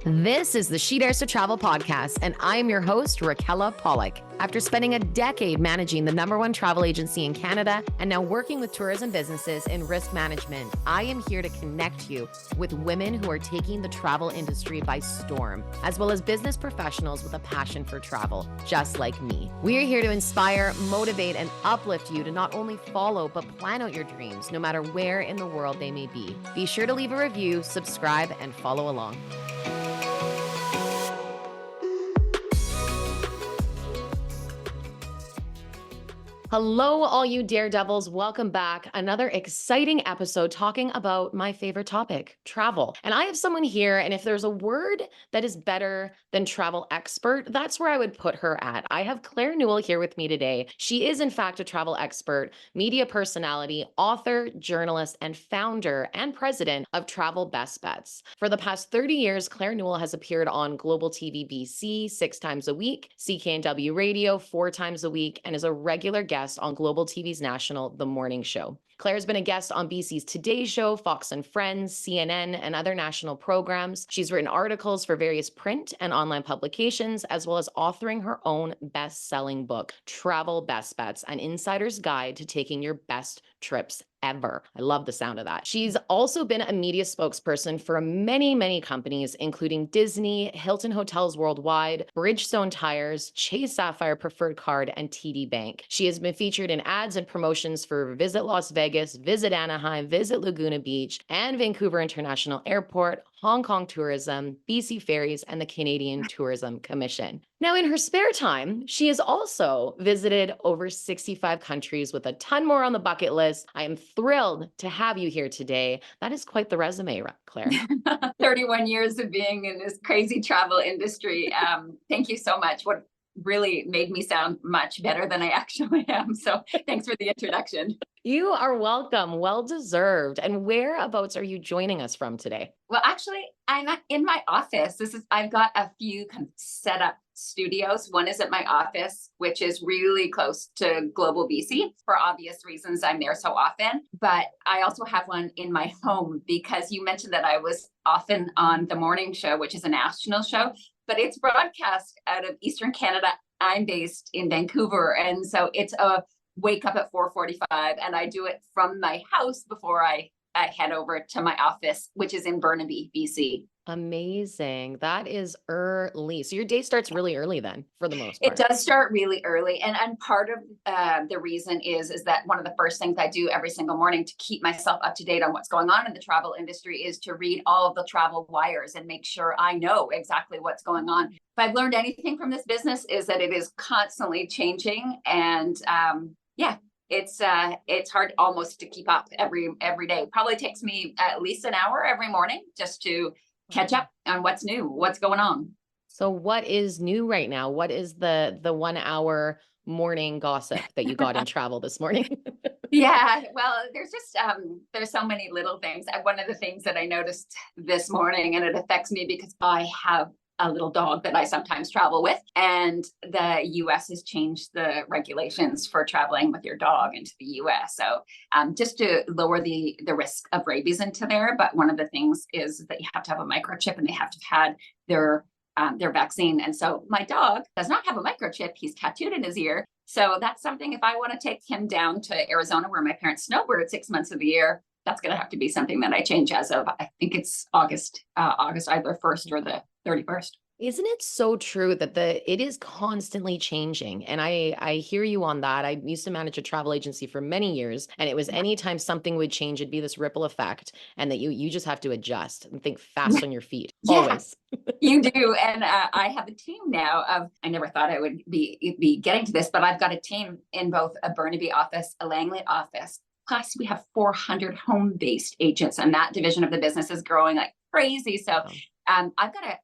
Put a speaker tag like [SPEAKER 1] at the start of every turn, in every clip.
[SPEAKER 1] This is the She Dares to Travel podcast, and I am your host, Raquella Pollock. After spending a decade managing the #1 travel agency in Canada and now working with tourism businesses in risk management, I am here to connect you with women who are taking the travel industry by storm, as well as business professionals with a passion for travel, just like me. We are here to inspire, motivate, and uplift you to not only follow, but plan out your dreams, no matter where in the world they may be. Be sure to leave a review, subscribe, and follow along. Hello, all you daredevils. Welcome back. Another exciting episode talking about my favorite topic, travel. And I have someone here, and if there's a word that is better than travel expert, that's where I would put her at. I have Claire Newell here with me today. She is, in fact, a travel expert, media personality, author, journalist, and founder and president of Travel Best Bets. For the past 30 years, Claire Newell has appeared on Global TV BC 6 times a week, CKNW Radio 4 times a week, and is a regular guest on Global TV's national The Morning Show. Claire's been a guest on BC's Today Show, Fox and Friends, CNN, and other national programs. She's written articles for various print and online publications, as well as authoring her own best-selling book, Travel Best Bets, an insider's guide to taking your best trips ever. I love the sound of that. She's also been a media spokesperson for many, many companies, including Disney, Hilton Hotels Worldwide, Bridgestone Tires, Chase Sapphire Preferred Card, and TD Bank. She has been featured in ads and promotions for Visit Las Vegas, Visit Anaheim, Visit Laguna Beach, and Vancouver International Airport, Hong Kong Tourism, BC Ferries, and the Canadian Tourism Commission. Now, in her spare time, she has also visited over 65 countries with a ton more on the bucket list. I am thrilled to have you here today. That is quite the resume, Claire.
[SPEAKER 2] 31 years of being in this crazy travel industry. Thank you so much. What really made me sound much better than I actually am. So thanks for the introduction.
[SPEAKER 1] You are welcome. Well deserved. And whereabouts are you joining us from today?
[SPEAKER 2] Well, actually, I'm in my office. I've got a few kind of set up studios. One is at my office, which is really close to Global BC. For obvious reasons, I'm there so often. But I also have one in my home because you mentioned that I was often on The Morning Show, which is a national show, but it's broadcast out of Eastern Canada. I'm based in Vancouver. And so it's a wake up at 4:45 and I do it from my house before I head over to my office, which is in Burnaby, BC.
[SPEAKER 1] Amazing. That is early. So your day starts really early then, for the most part.
[SPEAKER 2] It does start really early. And part of the reason is that one of the first things I do every single morning to keep myself up to date on what's going on in the travel industry is to read all of the travel wires and make sure I know exactly what's going on. If I've learned anything from this business is that it is constantly changing. And it's hard almost to keep up every day. Probably takes me at least an hour every morning just to catch up on what's new, what's going on.
[SPEAKER 1] So what is new right now? What is the 1 hour morning gossip that you got in travel this morning?
[SPEAKER 2] Yeah, well, there's so many little things. One of the things that I noticed this morning, and it affects me because I have a little dog that I sometimes travel with, and the US has changed the regulations for traveling with your dog into the US. So just to lower the risk of rabies into there. But one of the things is that you have to have a microchip and they have to have had their vaccine. And so my dog does not have a microchip. He's tattooed in his ear. So that's something, if I want to take him down to Arizona where my parents snowbird 6 months of the year, that's going to have to be something that I change as of, I think it's August either 1st or the 31st.
[SPEAKER 1] Isn't it so true that it is constantly changing? And I hear you on that. I used to manage a travel agency for many years, and it was anytime something would change, it'd be this ripple effect, and that you just have to adjust and think fast on your feet.
[SPEAKER 2] Yeah,
[SPEAKER 1] always.
[SPEAKER 2] You do. And I have a team now I never thought I would be getting to this, but I've got a team in both a Burnaby office, a Langley office. Plus, we have 400 home-based agents, and that division of the business is growing like crazy. So I've got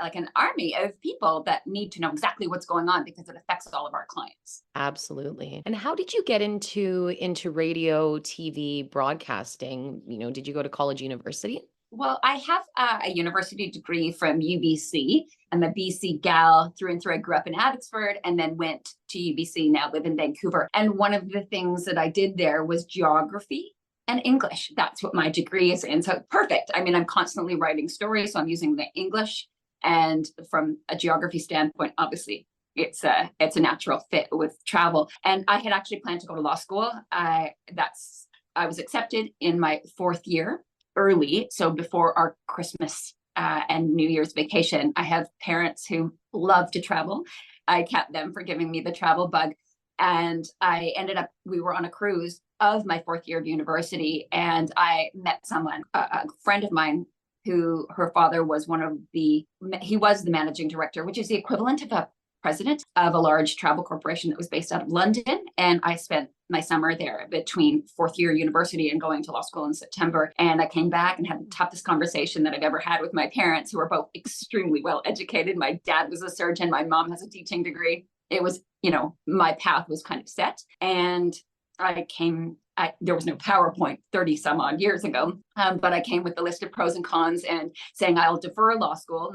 [SPEAKER 2] like an army of people that need to know exactly what's going on because it affects all of our clients.
[SPEAKER 1] Absolutely. And how did you get into radio, TV, broadcasting? Did you go to college, university?
[SPEAKER 2] Well, I have a university degree from UBC. I'm a BC gal through and through. I grew up in Abbotsford and then went to UBC, now live in Vancouver. And one of the things that I did there was geography. and English. That's what my degree is in. So perfect. I mean, I'm constantly writing stories, so I'm using the English. And from a geography standpoint, obviously, it's a natural fit with travel. And I had actually planned to go to law school. I was accepted in my 4th year early. So before our Christmas and New Year's vacation. I have parents who love to travel. I kept them for giving me the travel bug. And we were on a cruise of my 4th year of university. And I met someone, a friend of mine, who her father was he was the managing director, which is the equivalent of a president of a large travel corporation that was based out of London. And I spent my summer there between 4th year university and going to law school in September. And I came back and had the toughest conversation that I've ever had with my parents, who are both extremely well educated. My dad was a surgeon. My mom has a teaching degree. It was, my path was kind of set. And there was no PowerPoint 30 some odd years ago, but I came with a list of pros and cons and saying, I'll defer law school,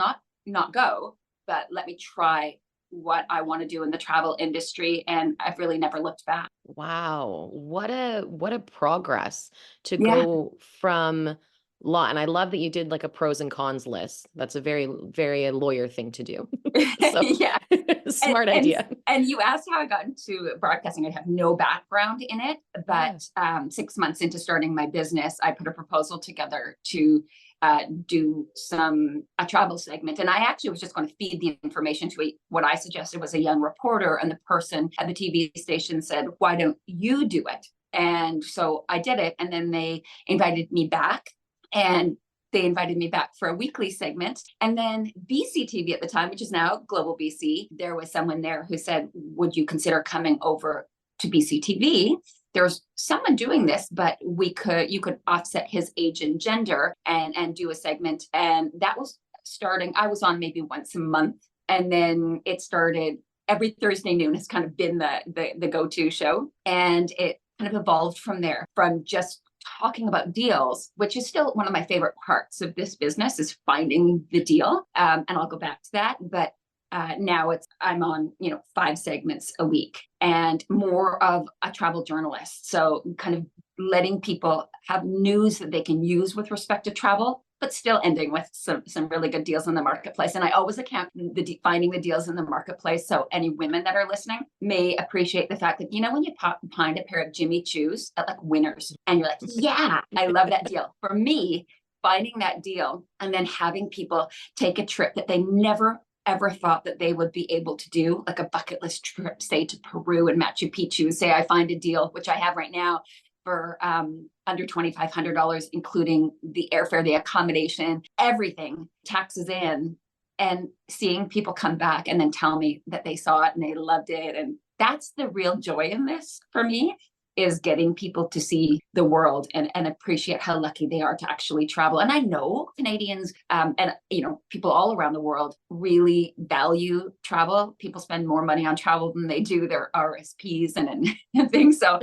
[SPEAKER 2] not go, but let me try what I want to do in the travel industry. And I've really never looked back.
[SPEAKER 1] Wow. What a progress to
[SPEAKER 2] Yeah.
[SPEAKER 1] go from law. And I love that you did like a pros and cons list. That's a very, very lawyer thing to do. So
[SPEAKER 2] Yeah.
[SPEAKER 1] smart idea.
[SPEAKER 2] And you asked how I got into broadcasting. I have no background in it, but 6 months into starting my business, I put a proposal together to do a travel segment. And I actually was just going to feed the information to what I suggested was a young reporter. And the person at the TV station said, why don't you do it? And so I did it. And then they invited me back. And they invited me back for a weekly segment. And then BCTV at the time, which is now Global BC, there was someone there who said, would you consider coming over to BCTV? There's someone doing this, but you could offset his age and gender and do a segment. And that was starting, I was on maybe once a month. And then it started every Thursday noon has kind of been the go-to show. And it kind of evolved from there, from just talking about deals, which is still one of my favorite parts of this business, is finding the deal. And I'll go back to that. But now I'm on, 5 segments a week and more of a travel journalist. So kind of letting people have news that they can use with respect to travel, but still ending with some really good deals in the marketplace. And I always account finding the deals in the marketplace. So any women that are listening may appreciate the fact that, when you find a pair of Jimmy Choos at like Winners and you're like, yeah, I love that deal. For me, finding that deal and then having people take a trip that they never ever thought that they would be able to do, like a bucket list trip, say to Peru and Machu Picchu, say I find a deal, which I have right now, for under $2,500, including the airfare, the accommodation, everything, taxes in, and seeing people come back and then tell me that they saw it and they loved it. And that's the real joy in this for me, is getting people to see the world and appreciate how lucky they are to actually travel. And I know Canadians and people all around the world really value travel. People spend more money on travel than they do their RSPs and things. So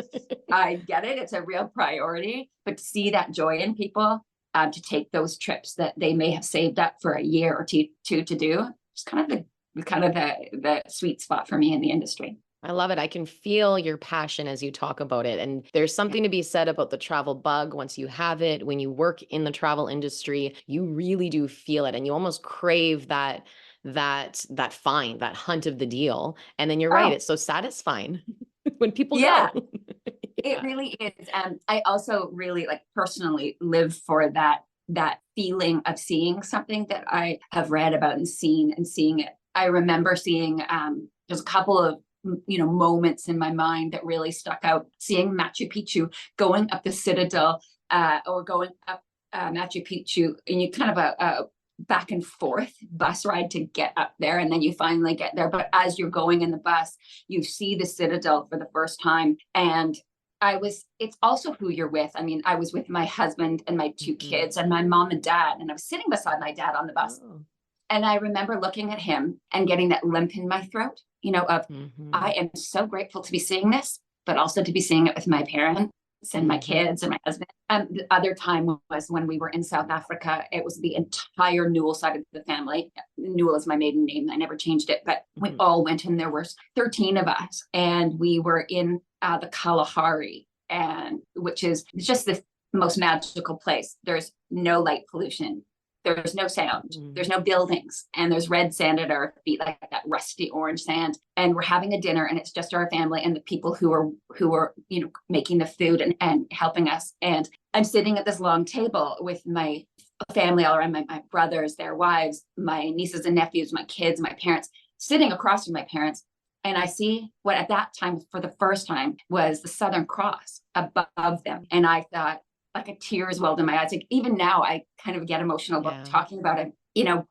[SPEAKER 2] I get it. It's a real priority. But to see that joy in people, to take those trips that they may have saved up for a year or two to do, it's kind of the sweet spot for me in the industry.
[SPEAKER 1] I love it. I can feel your passion as you talk about it. And there's something to be said about the travel bug. Once you have it, when you work in the travel industry, you really do feel it. And you almost crave that find, that hunt of the deal. And then you're right. It's so satisfying when people go.
[SPEAKER 2] Yeah. It really is. And I also really personally live for that feeling of seeing something that I have read about and seeing it. I remember seeing there's a couple of moments in my mind that really stuck out. Seeing Machu Picchu, going up the Citadel, or going up Machu Picchu, and you kind of a back and forth bus ride to get up there, and then you finally get there. But as you're going in the bus, you see the Citadel for the first time, and it's also who you're with. I mean, I was with my husband and my 2 kids and my mom and dad, and I was sitting beside my dad on the bus. Oh. And I remember looking at him and getting that lump in my throat, I am so grateful to be seeing this, but also to be seeing it with my parents and my kids and my husband. And the other time was when we were in South Africa. It was the entire Newell side of the family. Newell is my maiden name. I never changed it, but we all went, and there were 13 of us, and we were in the Kalahari, and which is just this most magical place. There's no light pollution. There's no sound. There's no buildings, and there's red sand at our feet, like that rusty orange sand. And we're having a dinner, and it's just our family and the people who are making the food and helping us. And I'm sitting at this long table with my family all around, my brothers, their wives, my nieces and nephews, my kids, my parents, sitting across from my parents. And I see what at that time, for the first time, was the Southern Cross above them. And I thought, like, a tear has welled in my eyes. Like, even now, I kind of get emotional about talking about it.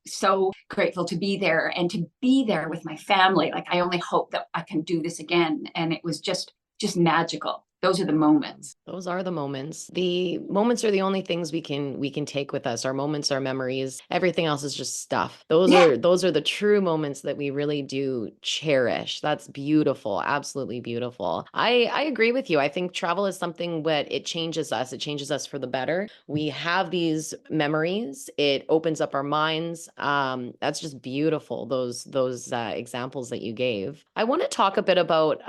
[SPEAKER 2] So grateful to be there and to be there with my family. Like, I only hope that I can do this again. And it was just magical. Those are the moments.
[SPEAKER 1] Those are the moments. The moments are the only things we can take with us. Our moments, our memories, everything else is just stuff. Those are the true moments that we really do cherish. That's beautiful. Absolutely beautiful. I agree with you. I think travel is something, but it changes us. It changes us for the better. We have these memories. It opens up our minds. That's just beautiful. Those examples that you gave. I want to talk a bit about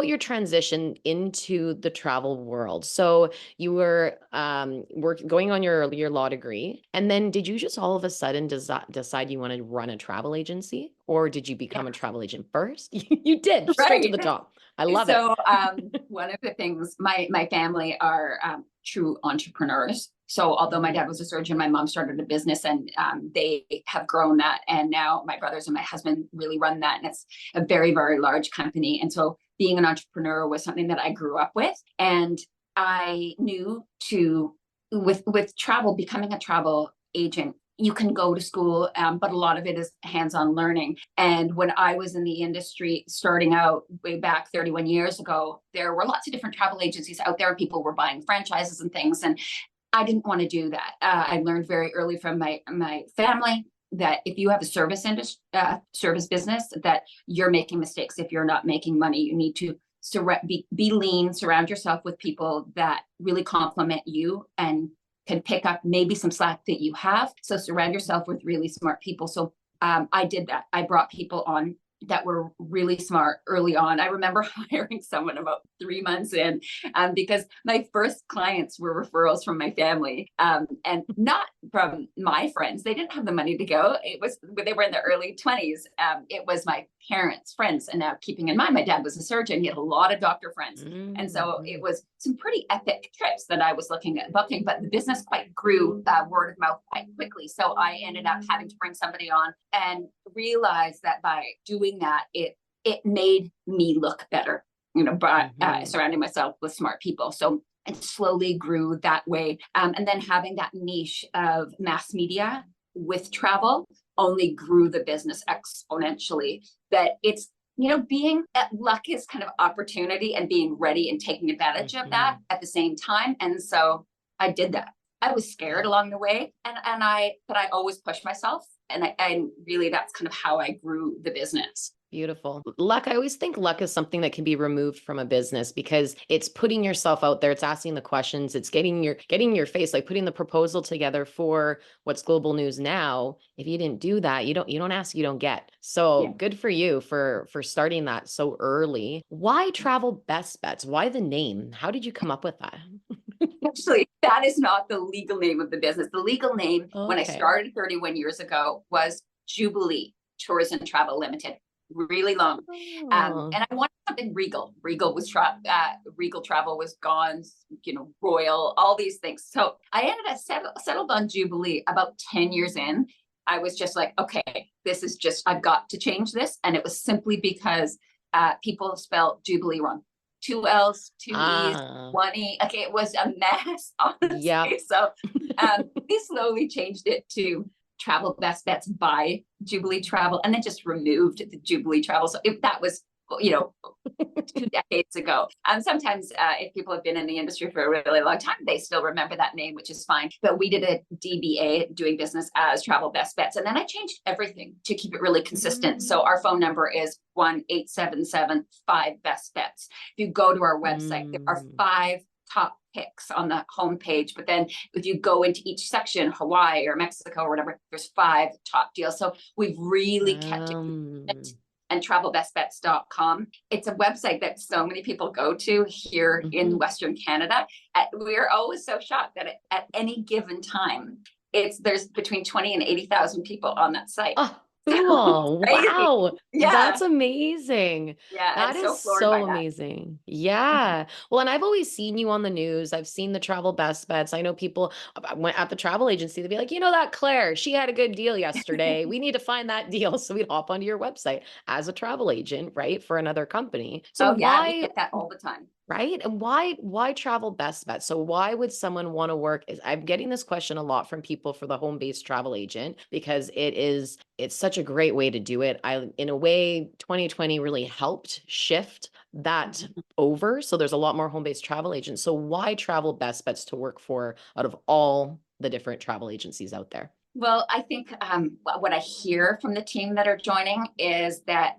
[SPEAKER 1] your transition into the travel world. So you were going on your law degree, and then did you just all of a sudden decide you want to run a travel agency, or did you become a travel agent first? You did, straight to the top. I love it.
[SPEAKER 2] So one of the things, my family are true entrepreneurs. So although my dad was a surgeon, my mom started a business, and they have grown that. And now my brothers and my husband really run that. And it's a very, very large company. And so being an entrepreneur was something that I grew up with. And I knew with travel, becoming a travel agent, you can go to school, but a lot of it is hands-on learning. And when I was in the industry, starting out way back 31 years ago, there were lots of different travel agencies out there. People were buying franchises and things. And I didn't want to do that. I learned very early from my family that if you have a service business, that you're making mistakes. If you're not making money, you need to be lean, surround yourself with people that really complement you and can pick up maybe some slack that you have. So surround yourself with really smart people. So I did that. I brought people on that were really smart early on. I remember hiring someone about 3 months in, because my first clients were referrals from my family, and not from my friends. They didn't have the money to go. They were in their early 20s. It was my parents' friends. And now, keeping in mind, my dad was a surgeon. He had a lot of doctor friends. And so it was some pretty epic trips that I was looking at booking, but the business quite grew word of mouth quite quickly. So I ended up having to bring somebody on, and realized that by doing that, it made me look better, by surrounding myself with smart people. So it slowly grew that way. And then having that niche of mass media with travel only grew the business exponentially. That it's, being at luck is kind of opportunity, and being ready and taking advantage of that at the same time. And so I did that. I was scared along the way, but I always pushed myself. And I really, that's kind of how I grew the business.
[SPEAKER 1] Beautiful. Luck. I always think luck is something that can be removed from a business, because it's putting yourself out there. It's asking the questions. It's getting your face, like putting the proposal together for what's global news now. If you didn't do that, you don't ask, you don't get. So good for you for starting that so early. Why Travel Best Bets? Why the name? How did you come up with that?
[SPEAKER 2] Actually, that is not the legal name of the business. The legal name, when I started 31 years ago, was Jubilee Tourism Travel Limited. Really long. And I wanted something regal. Regal Travel was gone, royal, all these things. So I ended up settled on Jubilee about 10 years in. I was just like, okay, I've got to change this. And it was simply because people spelled Jubilee wrong. 2 L's, 2 E's, 1 E. Okay, it was a mess, honestly. Yeah. So we slowly changed it to Travel Best Bets by Jubilee Travel, and then just removed the Jubilee Travel. So that was, 2 decades ago. Sometimes if people have been in the industry for a really long time, they still remember that name, which is fine. But we did a DBA, doing business as Travel Best Bets. And then I changed everything to keep it really consistent. So our phone number is 1-877-5-BEST-BETS. If you go to our website, there are 5 top picks on the homepage. But then if you go into each section, Hawaii or Mexico or whatever, there's 5 top deals. So we've really kept it and travelbestbets.com. It's a website that so many people go to here in Western Canada. We're always so shocked that at any given time, there's between 20 and 80,000 people on that site.
[SPEAKER 1] Oh, cool. Wow.
[SPEAKER 2] Yeah.
[SPEAKER 1] That's amazing.
[SPEAKER 2] Yeah.
[SPEAKER 1] That
[SPEAKER 2] I'm so
[SPEAKER 1] is
[SPEAKER 2] floored
[SPEAKER 1] so
[SPEAKER 2] by that.
[SPEAKER 1] amazing. Yeah. Well, and I've always seen you on the news. I've seen the travel best bets. I know people went at the travel agency. They'd be like, that Claire, she had a good deal yesterday. We need to find that deal. So we'd hop onto your website as a travel agent, right? For another company. So
[SPEAKER 2] Oh yeah, we get that all the time.
[SPEAKER 1] Right. And why travel best bet? So why would someone want to work? I'm getting this question a lot from people for the home-based travel agent because it's such a great way to do it. In a way, 2020 really helped shift that over. So there's a lot more home-based travel agents. So why travel best bets to work for out of all the different travel agencies out there?
[SPEAKER 2] Well, I think what I hear from the team that are joining is that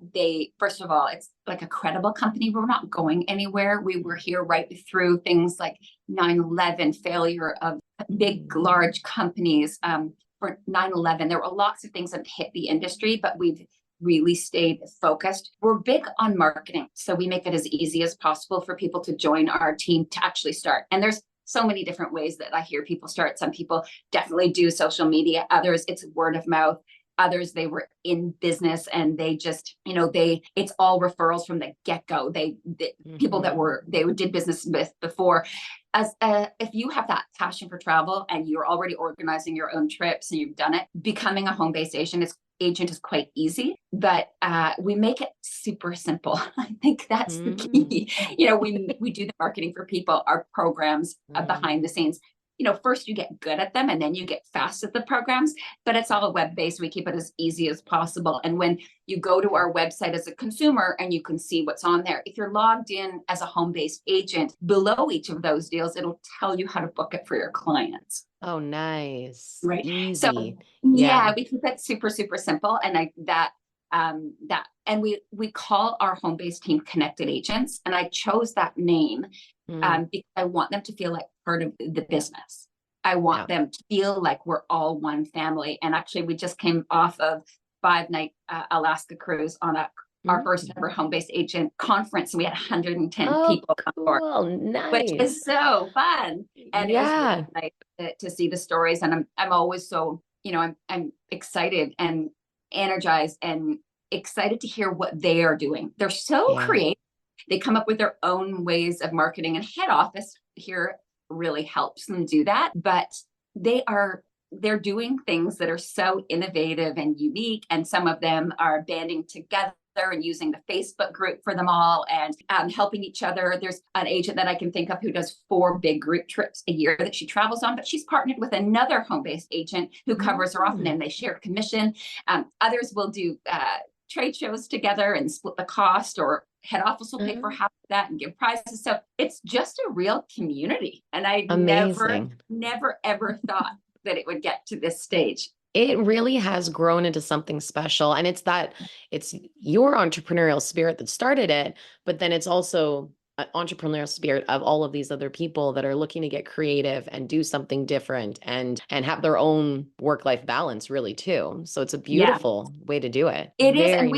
[SPEAKER 2] first of all, it's like a credible company. We're not going anywhere. We were here right through things like 9/11, failure of big, large companies. For 9/11, there were lots of things that hit the industry, but we've really stayed focused. We're big on marketing. So we make it as easy as possible for people to join our team to actually start. And there's so many different ways that I hear people start. Some people definitely do social media. Others, it's word of mouth. Others, they were in business and they just, it's all referrals from the get-go. People that they did business with before. If you have that passion for travel and you're already organizing your own trips and you've done it, becoming a home-based agent is quite easy, but we make it super simple. I think that's the key. We do the marketing for people, our programs behind the scenes. First you get good at them and then you get fast at the programs, but it's all web-based. We keep it as easy as possible. And when you go to our website as a consumer and you can see what's on there, if you're logged in as a home-based agent, below each of those deals, it'll tell you how to book it for your clients.
[SPEAKER 1] Oh, nice.
[SPEAKER 2] Right.
[SPEAKER 1] Easy.
[SPEAKER 2] So yeah, we keep it super, super simple. And and we call our home-based team Connected Agents. And I chose that name because I want them to feel like part of the business. I want them to feel like we're all one family. And actually, we just came off of 5-night Alaska cruise on our first ever home-based agent conference, and we had 110 people on board,
[SPEAKER 1] nice.
[SPEAKER 2] which is so fun. And it was really nice to see the stories. And I'm always so, I'm excited and energized and excited to hear what they are doing. They're so creative. They come up with their own ways of marketing, and head office here really helps them do that. But they're doing things that are so innovative and unique. And some of them are banding together and using the Facebook group for them all and helping each other. There's an agent that I can think of who does 4 big group trips a year that she travels on, but she's partnered with another home-based agent who covers her often, and they share commission. Others will do trade shows together and split the cost, or head office will pay for half of that and give prizes. So it's just a real community. And I never, ever thought that it would get to this stage.
[SPEAKER 1] It really has grown into something special. And it's your entrepreneurial spirit that started it, but then it's also an entrepreneurial spirit of all of these other people that are looking to get creative and do something different and have their own work-life balance really too. So it's a beautiful way to do it.
[SPEAKER 2] It is. And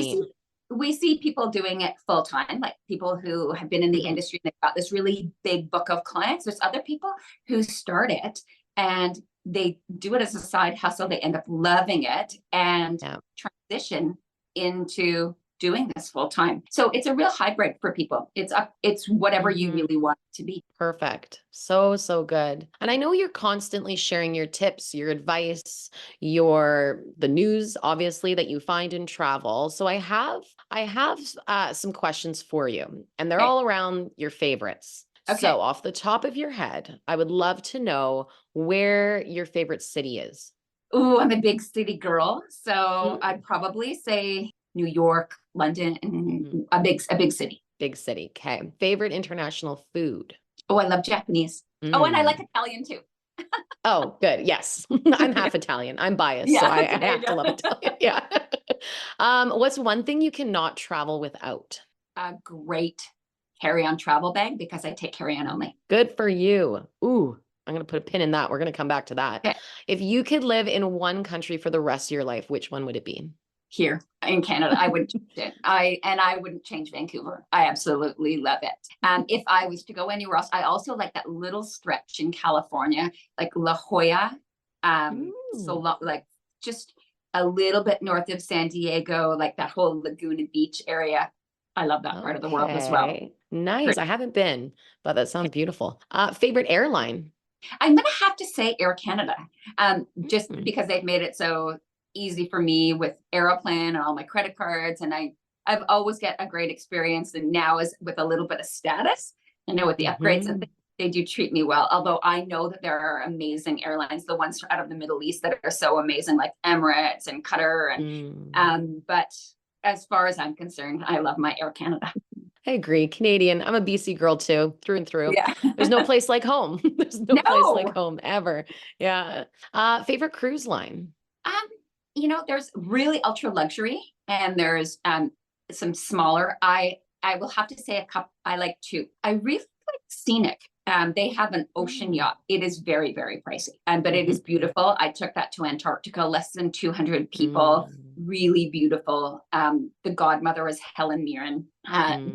[SPEAKER 2] we see people doing it full time, like people who have been in the industry and they've got this really big book of clients. There's other people who start it and they do it as a side hustle. They end up loving it and transition into doing this full time. So it's a real hybrid for people. It's whatever you really want it to be.
[SPEAKER 1] Perfect. So good. And I know you're constantly sharing your tips, your advice, the news, obviously, that you find in travel. So I have some questions for you, and they're all around your favorites. Okay. So off the top of your head, I would love to know where your favorite city is.
[SPEAKER 2] Ooh, I'm a big city girl. So I'd probably say New York, London, a big city.
[SPEAKER 1] Big city. Okay. Favorite international food?
[SPEAKER 2] Oh, I love Japanese. Oh, and I like Italian too.
[SPEAKER 1] Oh, good. Yes. I'm half Italian. I'm biased. So I have to love Italian. Yeah. What's one thing you cannot travel without?
[SPEAKER 2] A great carry-on travel bag, because I take carry-on only.
[SPEAKER 1] Good for you. Ooh, I'm going to put a pin in that. We're going to come back to that.
[SPEAKER 2] Okay.
[SPEAKER 1] If you could live in one country for the rest of your life, which one would it be?
[SPEAKER 2] here in Canada. I wouldn't change it. I wouldn't change Vancouver. I absolutely love it. If I was to go anywhere else, I also like that little stretch in California, like La Jolla. Like just a little bit north of San Diego, like that whole Laguna Beach area. I love that part of the world as well.
[SPEAKER 1] Nice. I haven't been, but that sounds beautiful. Favorite airline?
[SPEAKER 2] I'm going to have to say Air Canada, just because they've made it so easy for me with Aeroplan and all my credit cards. And I've always get a great experience. And now is with a little bit of status, I know with the upgrades and they do treat me well. Although I know that there are amazing airlines, the ones out of the Middle East that are so amazing, like Emirates and Qatar. And, but as far as I'm concerned, I love my Air Canada.
[SPEAKER 1] I agree. Canadian. I'm a BC girl too, through and through.
[SPEAKER 2] Yeah.
[SPEAKER 1] There's no place like home. There's no place like home ever. Yeah. Favorite cruise line?
[SPEAKER 2] There's really ultra luxury and there's some smaller. I will have to say a couple. I like two. I really like Scenic. They have an ocean yacht. It is very, very pricey, but it is beautiful. I took that to Antarctica, less than 200 people, really beautiful. The godmother is Helen Mirren.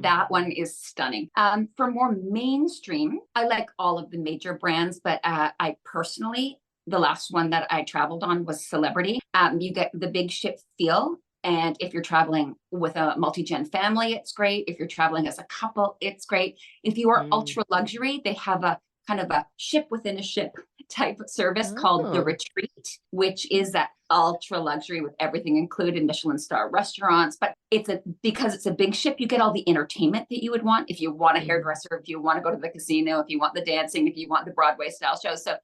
[SPEAKER 2] That one is stunning. For more mainstream, I like all of the major brands, but I personally, the last one that I traveled on was Celebrity. You get the big ship feel. And if you're traveling with a multi-gen family, it's great. If you're traveling as a couple, it's great. If you are ultra luxury, they have a kind of a ship within a ship type of service called The Retreat, which is that ultra luxury with everything included, Michelin star restaurants. But because it's a big ship, you get all the entertainment that you would want. If you want a hairdresser, if you want to go to the casino, if you want the dancing, if you want the Broadway style shows. So,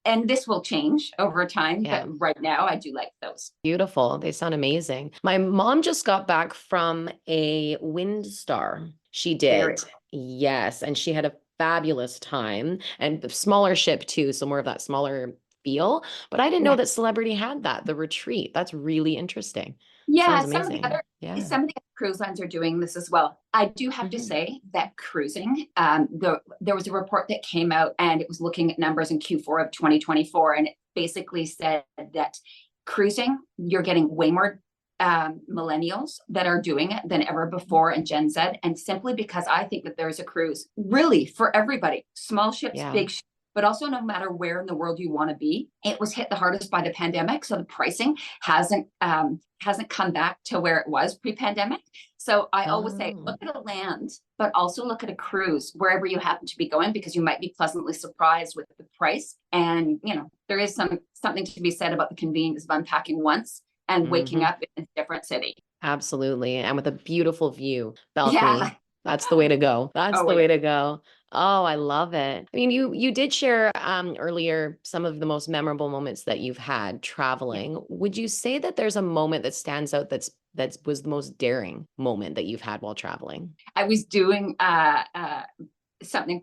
[SPEAKER 2] and this will change over time, but right now I do like those.
[SPEAKER 1] Beautiful. They sound amazing. My mom just got back from a Windstar. She did. Yes. And she had a fabulous time, and the smaller ship too. So more of that smaller feel, but I didn't know that Celebrity had that, The Retreat. That's really interesting.
[SPEAKER 2] Yeah.
[SPEAKER 1] Sounds amazing.
[SPEAKER 2] Some of the cruise lines are doing this as well. I do have to say that cruising, there was a report that came out and it was looking at numbers in Q4 of 2024. And it basically said that cruising, you're getting way more millennials that are doing it than ever before, and Gen Z. And simply because I think that there's a cruise really for everybody, small ships, big ships, but also no matter where in the world you want to be. It was hit the hardest by the pandemic. So the pricing hasn't come back to where it was pre-pandemic. So I always say, look at a land, but also look at a cruise wherever you happen to be going, because you might be pleasantly surprised with the price. And, there is something to be said about the convenience of unpacking once and waking up in a different city.
[SPEAKER 1] Absolutely. And with a beautiful view, balcony. That's the way to go. That's the way to go. Oh, I love it. I mean, you did share earlier some of the most memorable moments that you've had traveling. Yeah. Would you say that there's a moment that stands out that was the most daring moment that you've had while traveling? I
[SPEAKER 2] was doing something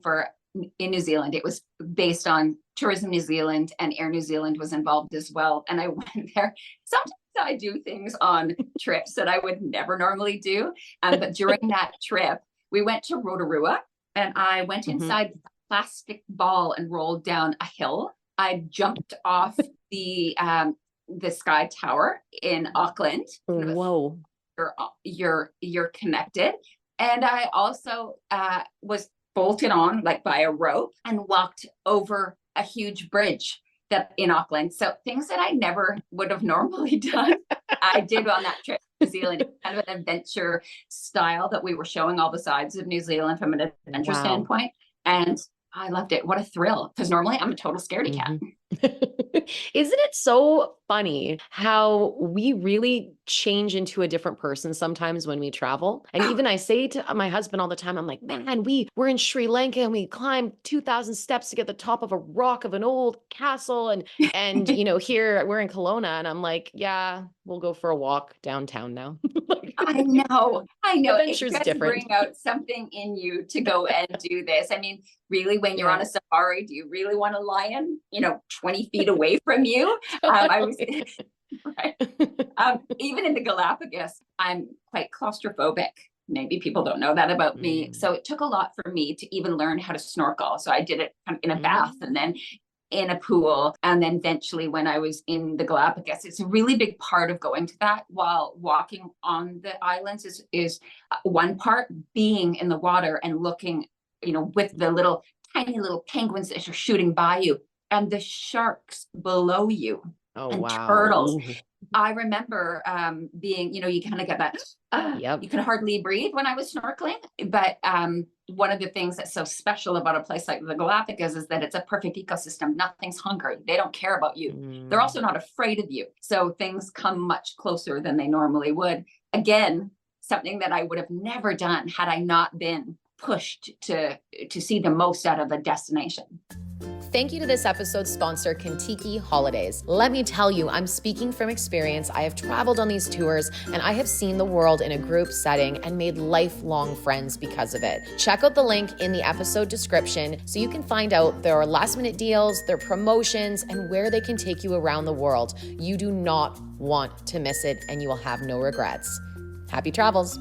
[SPEAKER 2] in New Zealand. It was based on Tourism New Zealand, and Air New Zealand was involved as well. And I went there. Sometimes I do things on trips that I would never normally do. But during that trip, we went to Rotorua, and I went inside the plastic ball and rolled down a hill. I jumped off the Sky Tower in Auckland.
[SPEAKER 1] Whoa.
[SPEAKER 2] You're connected. And I also was bolted on like by a rope and walked over a huge bridge in Auckland. So things that I never would have normally done, I did on that trip to New Zealand. Kind of an adventure style that we were showing all the sides of New Zealand from an adventure standpoint. And I loved it. What a thrill. Because normally I'm a total scaredy cat.
[SPEAKER 1] Isn't it so funny how we really change into a different person sometimes when we travel? And even I say to my husband all the time, I'm like, man, we're in Sri Lanka and we climbed 2,000 steps to get the top of a rock of an old castle. And here we're in Kelowna, and I'm like, yeah, we'll go for a walk downtown now.
[SPEAKER 2] I know.
[SPEAKER 1] Adventure's different.
[SPEAKER 2] Bring out something in you to go and do this. I mean, really, when you're on a safari, do you really want a lion, 20 feet away from you? Even in the Galapagos, I'm quite claustrophobic. Maybe people don't know that about me. So it took a lot for me to even learn how to snorkel. So I did it in a bath, and then in a pool. And then eventually when I was in the Galapagos, it's a really big part of going to that, while walking on the islands is one part. Being in the water and looking, with the tiny little penguins that are shooting by you and the sharks below you.
[SPEAKER 1] Oh,
[SPEAKER 2] and
[SPEAKER 1] wow.
[SPEAKER 2] turtles.
[SPEAKER 1] Ooh.
[SPEAKER 2] I remember being, you kind of get that,
[SPEAKER 1] Yep.
[SPEAKER 2] you can hardly breathe when I was snorkeling. But one of the things that's so special about a place like the Galapagos is that it's a perfect ecosystem. Nothing's hungry. They don't care about you. They're also not afraid of you. So things come much closer than they normally would. Again, something that I would have never done had I not been pushed to see the most out of a destination.
[SPEAKER 1] Thank you to this episode's sponsor, Kentucky Holidays. Let me tell you, I'm speaking from experience. I have traveled on these tours and I have seen the world in a group setting and made lifelong friends because of it. Check out the link in the episode description so you can find out their last minute deals, their promotions, and where they can take you around the world. You do not want to miss it and you will have no regrets. Happy travels.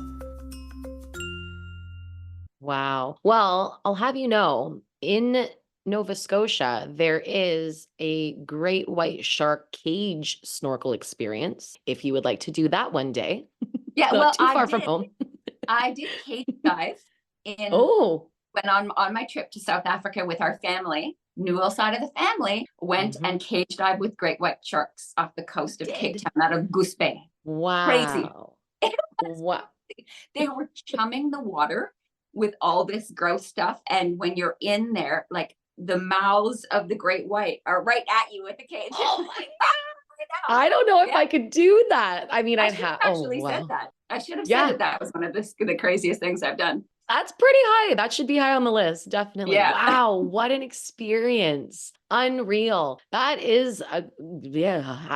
[SPEAKER 1] Wow. Well, I'll have you know, in Nova Scotia, there is a great white shark cage snorkel experience. If you would like to do that one day.
[SPEAKER 2] Yeah,
[SPEAKER 1] Not
[SPEAKER 2] well,
[SPEAKER 1] too far from home.
[SPEAKER 2] I did cage dive when on my trip to South Africa with our family. Newell side of the family went and cage dive with great white sharks off the coast of Cape Town out of Goose Bay.
[SPEAKER 1] Wow.
[SPEAKER 2] Crazy.
[SPEAKER 1] Wow.
[SPEAKER 2] They were chumming the water with all this gross stuff. And when you're in there, like, the mouths of the great white are right at you with the cage.
[SPEAKER 1] Oh my God. I don't know if I could do that. I mean, I'd have
[SPEAKER 2] actually said that. I should have said that was one of the craziest things I've done. That's
[SPEAKER 1] pretty high. That should be high on the list. Definitely.
[SPEAKER 2] Yeah.
[SPEAKER 1] Wow. What an experience. Unreal. That is I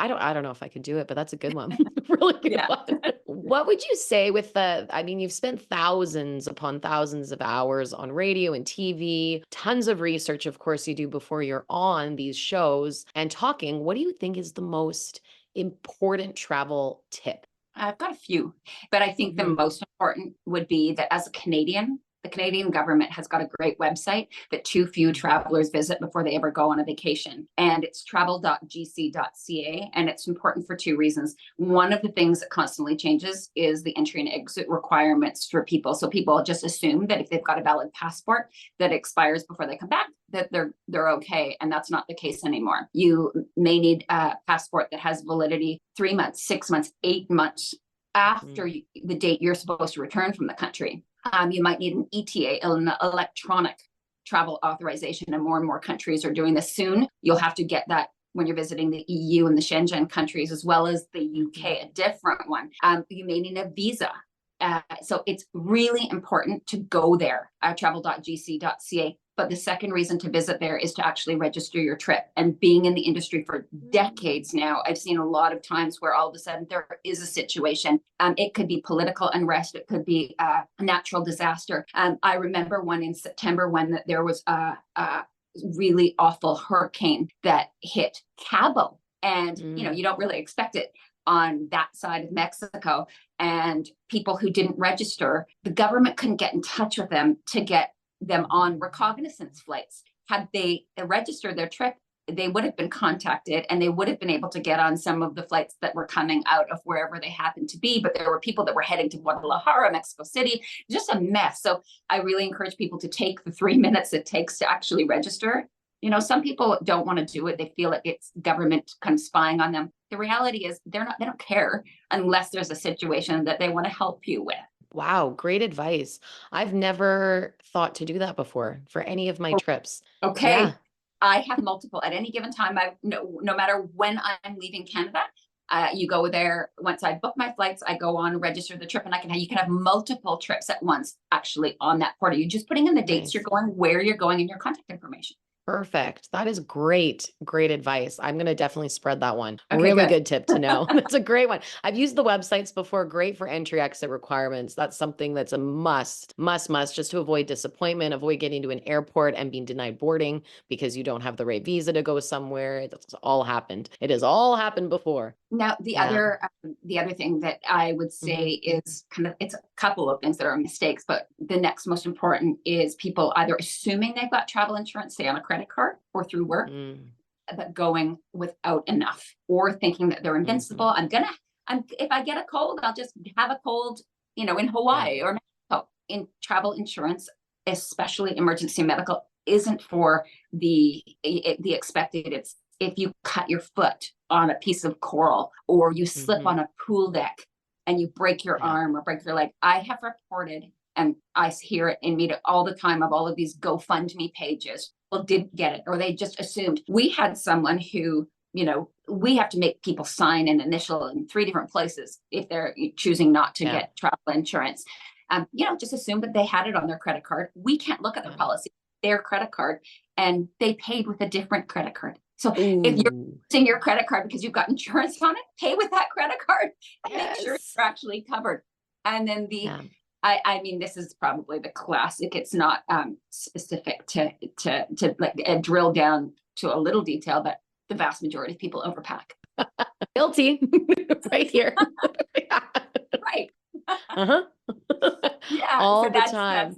[SPEAKER 1] don't know if I could do it, but that's a good one. Really good one. What would you say with you've spent thousands upon thousands of hours on radio and TV, tons of research, of course, you do before you're on these shows and talking. What do you think is the most important travel tip?
[SPEAKER 2] I've got a few, but I think the most important would be that as a Canadian, the Canadian government has got a great website that too few travelers visit before they ever go on a vacation. And it's travel.gc.ca. And it's important for two reasons. One of the things that constantly changes is the entry and exit requirements for people. So people just assume that if they've got a valid passport that expires before they come back, that they're okay. And that's not the case anymore. You may need a passport that has validity 3 months, 6 months, 8 months after the date you're supposed to return from the country. You might need an ETA, an electronic travel authorization, and more countries are doing this soon. You'll have to get that when you're visiting the EU and the Schengen countries, as well as the UK, a different one. You may need a visa. So it's really important to go there, travel.gc.ca. But the second reason to visit there is to actually register your trip. And being in the industry for decades now, I've seen a lot of times where all of a sudden there is a situation. It could be political unrest. It could be a natural disaster. I remember one in September when there was a really awful hurricane that hit Cabo. And, you don't really expect it on that side of Mexico. And people who didn't register, the government couldn't get in touch with them to get them on reconnaissance flights. Had they registered their trip, they would have been contacted and they would have been able to get on some of the flights that were coming out of wherever they happened to be. But there were people that were heading to Guadalajara, Mexico City, just a mess. So I really encourage people to take the 3 minutes it takes to actually register. Some people don't want to do it. They feel like it's government kind of spying on them. The reality is they don't care unless there's a situation that they want to help you with.
[SPEAKER 1] Wow, great advice. I've never thought to do that before for any of my trips.
[SPEAKER 2] Okay.
[SPEAKER 1] Yeah.
[SPEAKER 2] I have multiple at any given time. No matter when I'm leaving Canada, you go there. Once I book my flights, I go on, register the trip, and you can have multiple trips at once actually on that portal. You're just putting in the dates you're going, where you're going, and your contact information.
[SPEAKER 1] Perfect. That is great. Great advice. I'm going to definitely spread that one.
[SPEAKER 2] Okay,
[SPEAKER 1] really good tip to know. That's a great one. I've used the websites before. Great for entry exit requirements. That's something that's a must, just to avoid disappointment, avoid getting to an airport and being denied boarding because you don't have the right visa to go somewhere. It's all happened. It has all happened before.
[SPEAKER 2] Now, the other thing that I would say is it's a couple of things that are mistakes, but the next most important is people either assuming they've got travel insurance, say on a credit card or through work, but going without enough, or thinking that they're invincible. If I get a cold, I'll just have a cold, in Hawaii or Mexico. In travel insurance, especially emergency medical, isn't for the expected. It's if you cut your foot on a piece of coral, or you slip on a pool deck and you break your arm or break your leg. I have reported, and I hear it in media all the time, of all of these GoFundMe pages. People didn't get it, or they just assumed. We had someone who, we have to make people sign an initial in 3 different places if they're choosing not to get travel insurance. Just assume that they had it on their credit card. We can't look at their policy, their credit card, and they paid with a different credit card. So if you're using your credit card because you've got insurance on it, pay with that credate card and make sure you're actually covered. And then I mean, this is probably the classic. It's not specific to like drill down to a little detail, but the vast majority of people overpack.
[SPEAKER 1] Guilty. Right here.
[SPEAKER 2] Right.
[SPEAKER 1] All
[SPEAKER 2] so
[SPEAKER 1] the time.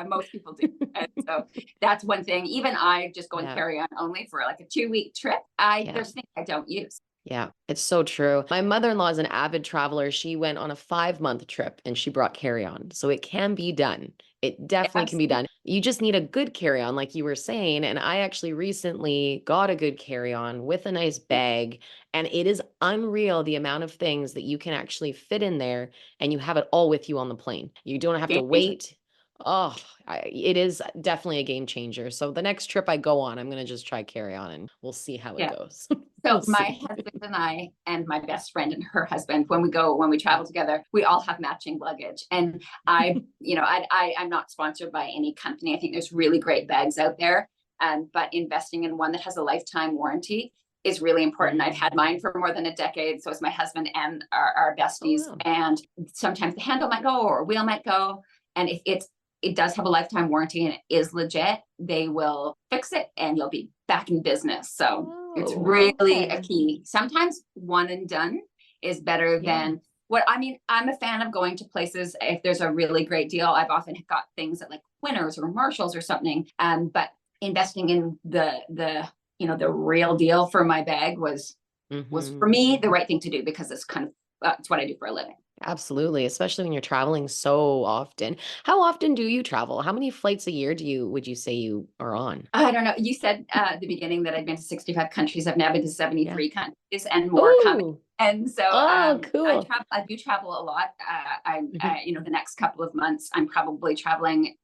[SPEAKER 2] Most people do. And so that's one thing. Even I just go and carry on only for like a 2-week trip. There's things I don't use.
[SPEAKER 1] Yeah, it's so true. My mother-in-law is an avid traveler. She went on a 5-month trip and she brought carry-on. So it can be done. It definitely can be done. You just need a good carry-on, like you were saying. And I actually recently got a good carry-on with a nice bag. And it is unreal the amount of things that you can actually fit in there, and you have it all with you on the plane. You don't have to wait. Oh, it is definitely a game changer. So the next trip I go on, I'm going to just try carry-on and we'll see how it goes.
[SPEAKER 2] So my husband and I, and my best friend and her husband, when we travel together, we all have matching luggage. And I'm not sponsored by any company. I think there's really great bags out there. But investing in one that has a lifetime warranty is really important. I've had mine for more than a decade. So is my husband and our besties. And sometimes the handle might go or a wheel might go. And if it does have a lifetime warranty and it is legit, they will fix it and you'll be back in business. So it's really a key. Sometimes one and done is better than I'm a fan of going to places if there's a really great deal. I've often got things at like Winners or Marshalls or something. But investing in the real deal for my bag was for me the right thing to do, because it's it's what I do for a living.
[SPEAKER 1] Absolutely. Especially when you're traveling so often. How often do you travel? How many flights a year would you say you are on?
[SPEAKER 2] I don't know. You said at the beginning that I'd been to 65 countries. I've now been to 73 countries and more coming. And so
[SPEAKER 1] cool.
[SPEAKER 2] I do travel a lot. The next couple of months, I'm probably traveling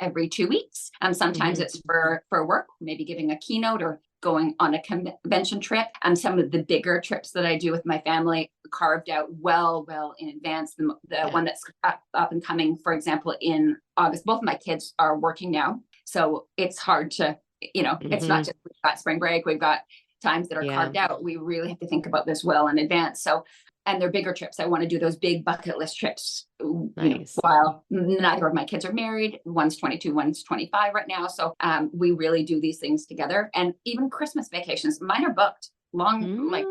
[SPEAKER 2] every 2 weeks. Sometimes it's for work, maybe giving a keynote or going on a convention trip. And some of the bigger trips that I do with my family carved out well in advance. The one that's up and coming, for example, in August. Both of my kids are working now, so it's hard to, it's not just we've got spring break, we've got times that are carved out. We really have to think about this well in advance. So, and they're bigger trips. I want to do those big bucket list trips.
[SPEAKER 1] Nice.
[SPEAKER 2] While neither of my kids are married. One's 22, one's 25 right now. So we really do these things together. And even Christmas vacations, mine are booked long,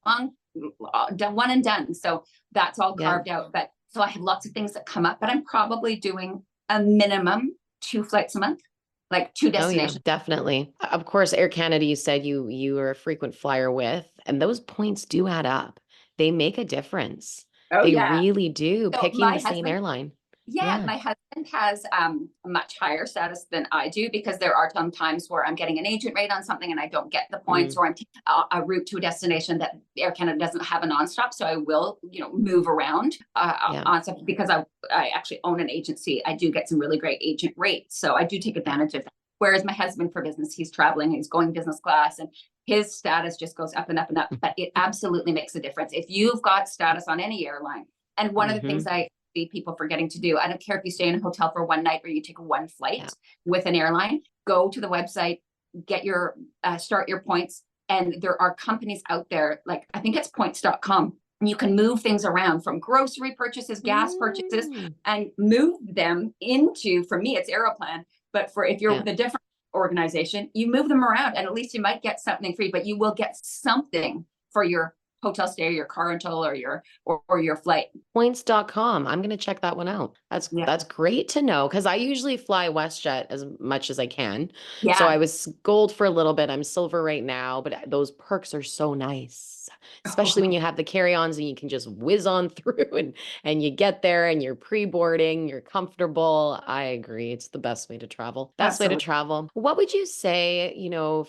[SPEAKER 2] one and done. So that's all carved out. But so I have lots of things that come up, but I'm probably doing a minimum 2 flights a month. Like 2 destinations.
[SPEAKER 1] Oh, yeah, definitely. Of course, Air Canada, you said you are a frequent flyer with, and those points do add up. They make a difference. They really do. So picking the same airline.
[SPEAKER 2] My husband has a much higher status than I do, because there are some times where I'm getting an agent rate on something and I don't get the points, or I'm a route to a destination that Air Canada doesn't have a nonstop. So I will, move around on something, because I actually own an agency. I do get some really great agent rates. So I do take advantage of that. Whereas my husband, for business, he's traveling, he's going business class, and his status just goes up and up and up. But it absolutely makes a difference if you've got status on any airline. And one of the things I see people forgetting to do, I don't care if you stay in a hotel for one night or you take one flight with an airline, go to the website, get your start your points. And there are companies out there, like I think it's points.com. And you can move things around from grocery purchases, gas purchases, and move them into, for me, it's Aeroplan. But for if you're with a different organization, you move them around, and at least you might get something free, but you will get something for your hotel stay, or your car rental, or your flight.
[SPEAKER 1] Points.com. I'm going to check that one out.
[SPEAKER 2] Yeah.
[SPEAKER 1] That's great to know, because I usually fly WestJet as much as I can.
[SPEAKER 2] Yeah.
[SPEAKER 1] So I was gold for a little bit. I'm silver right now, but those perks are so nice, especially when you have the carry-ons and you can just whiz on through and you get there and you're pre-boarding, you're comfortable. I agree. It's the best way to travel. Best way to
[SPEAKER 2] Absolutely.
[SPEAKER 1] travel. What would you say,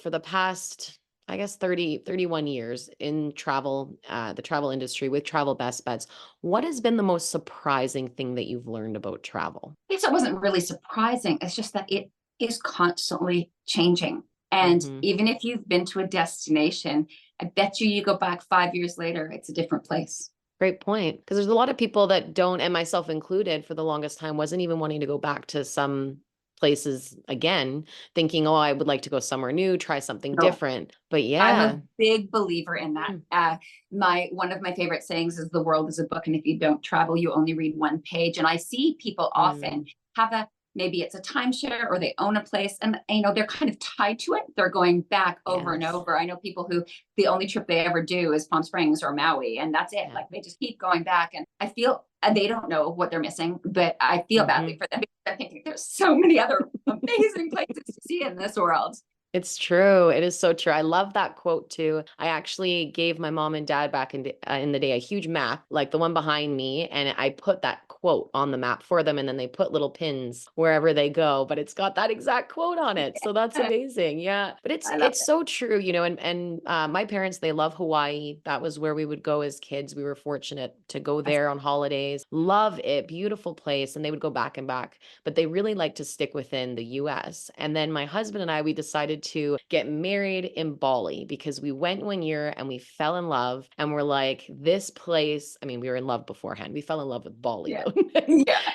[SPEAKER 1] for the past, I guess 31 years in travel, the travel industry with Travel Best Bets, what has been the most surprising thing that you've learned about travel?
[SPEAKER 2] I guess it wasn't really surprising. It's just that it is constantly changing. And even if you've been to a destination, I bet you go back 5 years later, it's a different place.
[SPEAKER 1] Great point. Because there's a lot of people that don't, and myself included, for the longest time, wasn't even wanting to go back to some places again, thinking, oh, I would like to go somewhere new, try something
[SPEAKER 2] No.
[SPEAKER 1] different. But
[SPEAKER 2] I'm
[SPEAKER 1] yeah,
[SPEAKER 2] a big believer in that. One of my favorite sayings is, the world is a book, and if you don't travel, you only read one page. And I see people often have maybe it's a timeshare, or they own a place, and they're kind of tied to it. They're going back over and over. I know people who the only trip they ever do is Palm Springs or Maui, and that's it. Like, they just keep going back, and I feel they don't know what they're missing, but I feel badly for them, because I think there's so many other amazing places to see in this world.
[SPEAKER 1] It's true. It is so true. I love that quote too. I actually gave my mom and dad back in the day a huge map, like the one behind me, and I put that quote on the map for them, and then they put little pins wherever they go, but it's got that exact quote on it. So that's amazing. Yeah. But it's so true, and my parents, they love Hawaii. That was where we would go as kids. We were fortunate to go there on holidays. Love it. Beautiful place. And they would go back and back, but they really like to stick within the US. And then my husband and I, we decided to get married in Bali, because we went one year and we fell in love, and we're like, this place, I mean, we were in love beforehand. We fell in love with Bali though.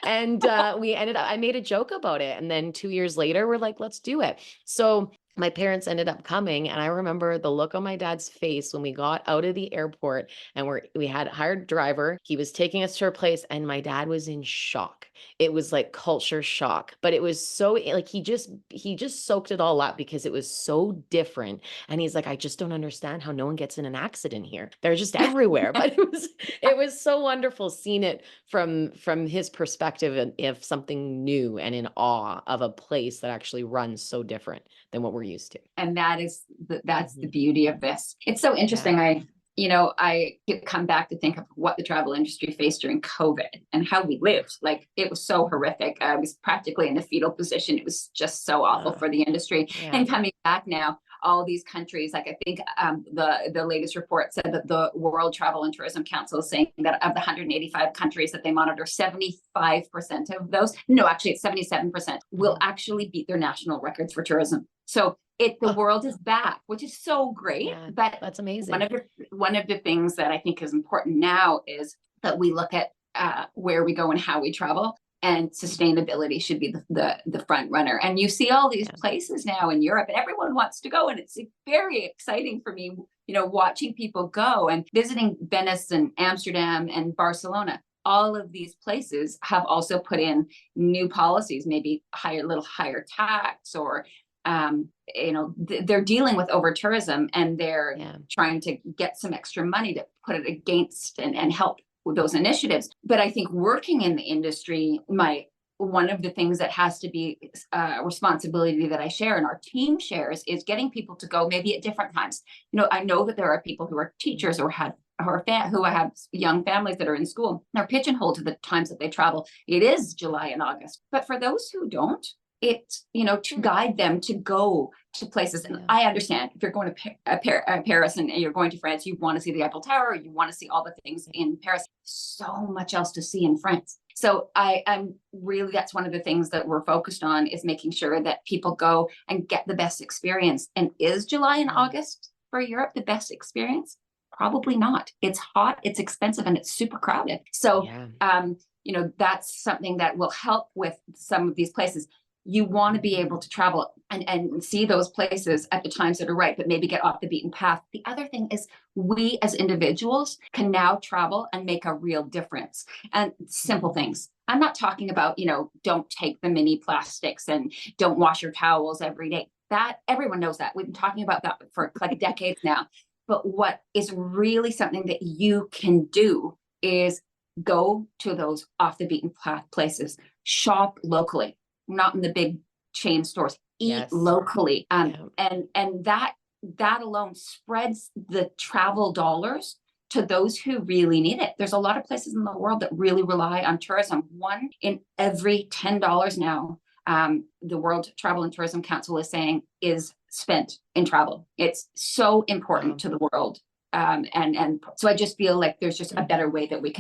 [SPEAKER 1] And I made a joke about it. And then 2 years later, we're like, let's do it. So my parents ended up coming, and I remember the look on my dad's face when we got out of the airport, and we had hired a driver. He was taking us to our place, and my dad was in shock. It was like culture shock, but it was so, like, he just soaked it all up, because it was so different. And he's like, I just don't understand how no one gets in an accident here. They're just everywhere. But it was so wonderful seeing it from his perspective, of something new and in awe of a place that actually runs so different than what we're used to.
[SPEAKER 2] And that's the beauty of this. It's so interesting. I come back to think of what the travel industry faced during COVID and how we lived. Like, it was so horrific. I was practically in the fetal position. It was just so awful for the industry. And coming back now, all these countries, like, I think the latest report said that the World Travel and Tourism Council is saying that of the 185 countries that they monitor, 75% of those, no, actually it's 77%, will actually beat their national records for tourism. So the world is back, which is so great. But
[SPEAKER 1] that's amazing.
[SPEAKER 2] One of the things that I think is important now is that we look at where we go and how we travel, and sustainability should be the front runner. And you see all these places now in Europe, and everyone wants to go, and it's very exciting for me, watching people go and visiting Venice and Amsterdam and Barcelona. All of these places have also put in new policies, maybe little higher tax, or they're dealing with over tourism, and they're trying to get some extra money to put it against and help with those initiatives. But I think working in the industry, one of the things that has to be a responsibility that I share and our team shares is getting people to go maybe at different times. I know that there are people who are teachers who have young families that are in school. They're pigeonholed to the times that they travel. It is July and August. But for those who don't, it's, to guide them to go to places. And I understand if you're going to Paris and you're going to France, you want to see the Eiffel Tower, you want to see all the things in Paris. So much else to see in France. So I'm really, that's one of the things that we're focused on, is making sure that people go and get the best experience. And is July and August for Europe the best experience? Probably not. It's hot, it's expensive, and it's super crowded. So, that's something that will help with some of these places. You want to be able to travel and see those places at the times that are right, but maybe get off the beaten path. The other thing is, we as individuals can now travel and make a real difference. And simple things. I'm not talking about, don't take the mini plastics and don't wash your towels every day. That everyone knows that. We've been talking about that for like decades now. But what is really something that you can do is go to those off the beaten path places, shop locally, not in the big chain stores, eat
[SPEAKER 1] Yes.
[SPEAKER 2] locally.
[SPEAKER 1] Yeah.
[SPEAKER 2] And that alone spreads the travel dollars to those who really need it. There's a lot of places in the world that really rely on tourism. One in every $10 now, the World Travel and Tourism Council is saying, is spent in travel. It's so important
[SPEAKER 1] Wow.
[SPEAKER 2] to the world. And so I just feel like there's just a better way that we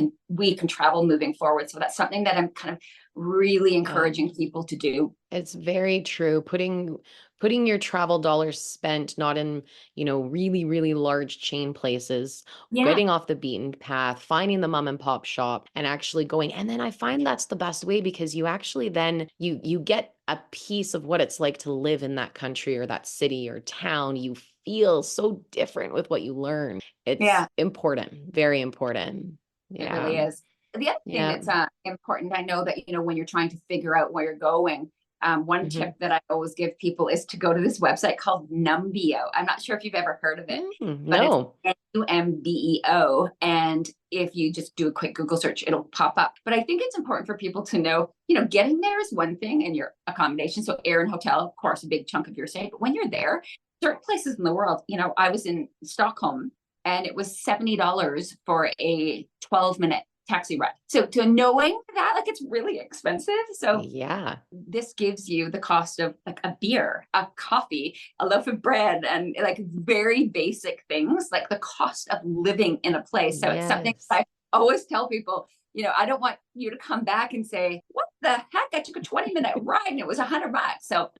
[SPEAKER 2] can travel moving forward. So that's something that I'm kind of really encouraging people to do.
[SPEAKER 1] It's very true. Putting your travel dollars spent not in, really, really large chain places,
[SPEAKER 2] Yeah.
[SPEAKER 1] getting off the beaten path, finding the mom and pop shop and actually going. And then I find that's the best way because you actually then you get a piece of what it's like to live in that country or that city or town. You feel so different with what you learn. It's
[SPEAKER 2] Yeah.
[SPEAKER 1] important, very important.
[SPEAKER 2] It really is. The other thing
[SPEAKER 1] Yeah.
[SPEAKER 2] that's important, I know that, when you're trying to figure out where you're going, one tip that I always give people is to go to this website called Numbeo. I'm not sure if you've ever heard of it, but
[SPEAKER 1] No.
[SPEAKER 2] it's Numbeo. And if you just do a quick Google search, it'll pop up. But I think it's important for people to know, getting there is one thing and your accommodation. So air and hotel, of course, a big chunk of your stay. But when you're there, certain places in the world, I was in Stockholm and it was $70 for a 12-minute taxi ride. So to knowing that, like, it's really expensive. So
[SPEAKER 1] Yeah.
[SPEAKER 2] this gives you the cost of like a beer, a coffee, a loaf of bread, and like very basic things, like the cost of living in a place. So it's something
[SPEAKER 1] Yes.
[SPEAKER 2] I always tell people, I don't want you to come back and say, what the heck? I took a 20-minute ride and it was $100. So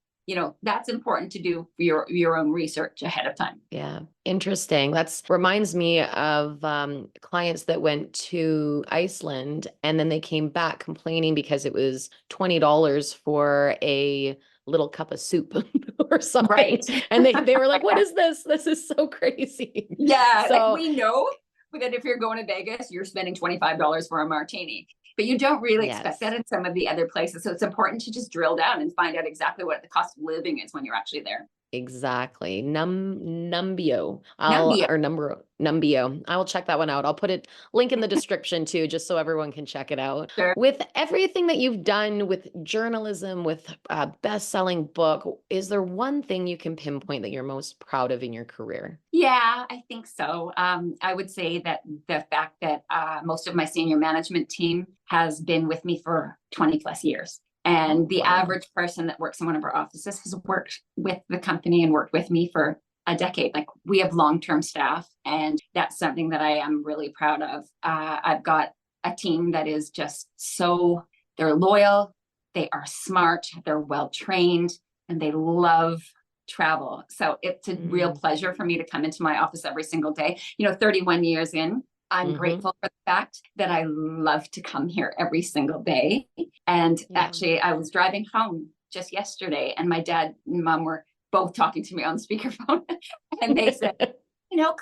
[SPEAKER 2] that's important to do your own research ahead of time.
[SPEAKER 1] Yeah. Interesting. That's reminds me of clients that went to Iceland and then they came back complaining because it was $20 for a little cup of soup or something.
[SPEAKER 2] Right.
[SPEAKER 1] And they were like, what is this? This is so crazy.
[SPEAKER 2] Yeah.
[SPEAKER 1] So
[SPEAKER 2] Like, we know that if you're going to Vegas, you're spending $25 for a martini, but you don't really expect that in some of the other places. So it's important to just drill down and find out exactly what the cost of living is when you're actually there.
[SPEAKER 1] exactly. Numbeo.
[SPEAKER 2] Numbeo.
[SPEAKER 1] Numbeo. I will check that one out. I'll put it link in the description too, just so everyone can check it out.
[SPEAKER 2] Sure.
[SPEAKER 1] With everything that you've done with journalism, with a best-selling book, is there one thing you can pinpoint that you're most proud of in your career?
[SPEAKER 2] Yeah, I think so. I would say that the fact that most of my senior management team has been with me for 20 plus years. And the average person that works in one of our offices has worked with the company and worked with me for a decade. Like, we have long-term staff, and that's something that I am really proud of. I've got a team that is just they're loyal, they are smart, they're well-trained, and they love travel. So it's a real pleasure for me to come into my office every single day. 31 years in, I'm grateful for the fact that I love to come here every single day. And actually, I was driving home just yesterday and my dad and mom were both talking to me on speakerphone. And they said,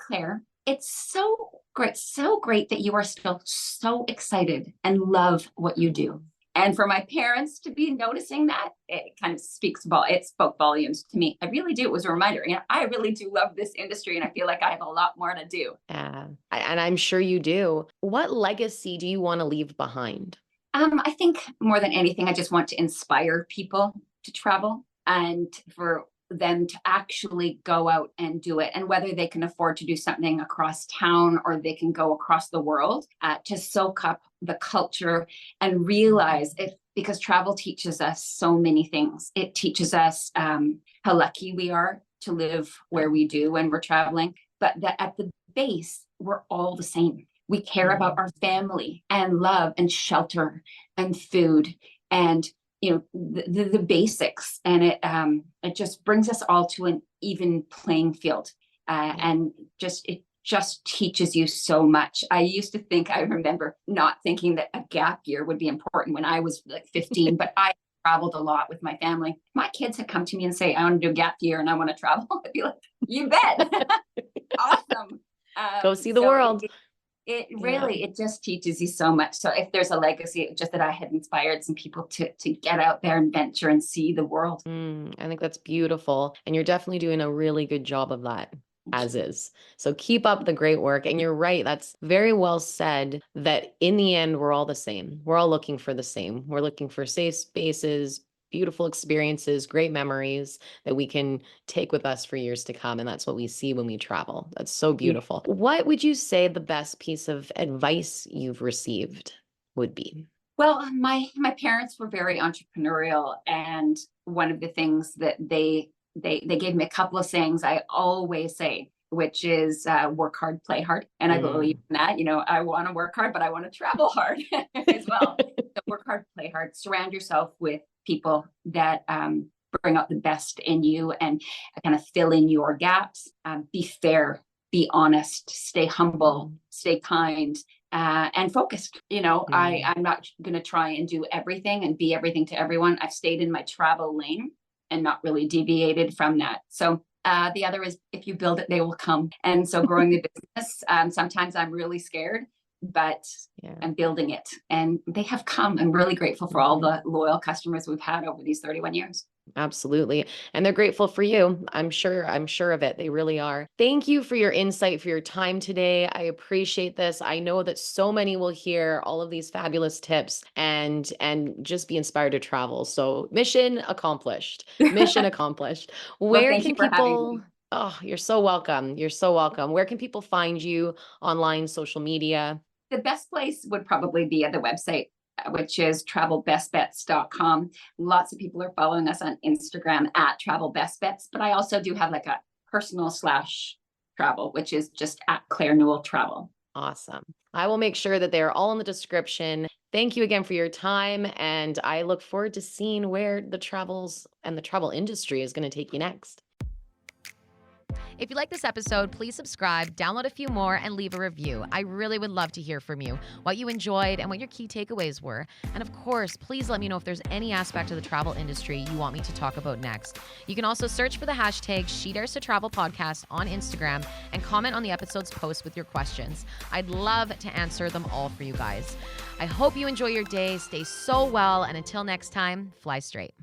[SPEAKER 2] Claire, it's so great that you are still so excited and love what you do. And for my parents to be noticing that, it kind of spoke volumes to me. I really do. It was a reminder. I really do love this industry and I feel like I have a lot more to do.
[SPEAKER 1] Yeah, and I'm sure you do. What legacy do you want to leave behind?
[SPEAKER 2] I think more than anything, I just want to inspire people to travel and for them to actually go out and do it. And whether they can afford to do something across town or they can go across the world, to soak up the culture and realize it, because travel teaches us so many things. It teaches us how lucky we are to live where we do when we're traveling, but that at the base, we're all the same. We care about our family and love and shelter and food and the basics, and it just brings us all to an even playing field, and it just teaches you so much. I remember not thinking that a gap year would be important when I was like 15, but I traveled a lot with my family. My kids had come to me and say, I want to do a gap year and I want to travel. I'd be like, you bet. Awesome.
[SPEAKER 1] Go see the world.
[SPEAKER 2] It really, it just teaches you so much. So if there's a legacy, just that I had inspired some people to get out there and venture and see the world.
[SPEAKER 1] I think that's beautiful. And you're definitely doing a really good job of that. as is. So keep up the great work. And you're right. That's very well said that in the end, we're all the same. We're all looking for the same. We're looking for safe spaces, beautiful experiences, great memories that we can take with us for years to come. And that's what we see when we travel. That's so beautiful. What would you say the best piece of advice you've received would be?
[SPEAKER 2] Well, my parents were very entrepreneurial, and one of the things that they gave me a couple of sayings I always say, which is work hard, play hard. And I believe in that. I want to work hard, but I want to travel hard as well. So work hard, play hard. Surround yourself with people that bring out the best in you and kind of fill in your gaps. Be fair, be honest, stay humble, stay kind. And focused. I'm not going to try and do everything and be everything to everyone. I've stayed in my travel lane and not really deviated from that. So the other is, if you build it, they will come. And so growing the business, sometimes I'm really scared, but I'm building it. And they have come. I'm really grateful for all the loyal customers we've had over these 31 years.
[SPEAKER 1] Absolutely. And they're grateful for you. I'm sure of it. They really are. Thank you for your insight, for your time today. I appreciate this. I know that so many will hear all of these fabulous tips and just be inspired to travel. So mission accomplished. Mission accomplished. Where
[SPEAKER 2] thank
[SPEAKER 1] can
[SPEAKER 2] you for
[SPEAKER 1] people
[SPEAKER 2] having me.
[SPEAKER 1] Oh, you're so welcome. You're so welcome. Where can people find you online, social media?
[SPEAKER 2] The best place would probably be at the website, which is travelbestbets.com. Lots of people are following us on Instagram at travelbestbets, but I also do have like a personal /travel, which is just at Claire Newell Travel.
[SPEAKER 1] Awesome. I will make sure that they're all in the description. Thank you again for your time. And I look forward to seeing where the travels and the travel industry is going to take you next. If you like this episode, please subscribe, download a few more, and leave a review. I really would love to hear from you, what you enjoyed and what your key takeaways were. And of course, please let me know if there's any aspect of the travel industry you want me to talk about next. You can also search for the hashtag #SheDaresToTravelPodcast on Instagram and comment on the episode's post with your questions. I'd love to answer them all for you guys. I hope you enjoy your day, stay so well, and until next time, fly straight.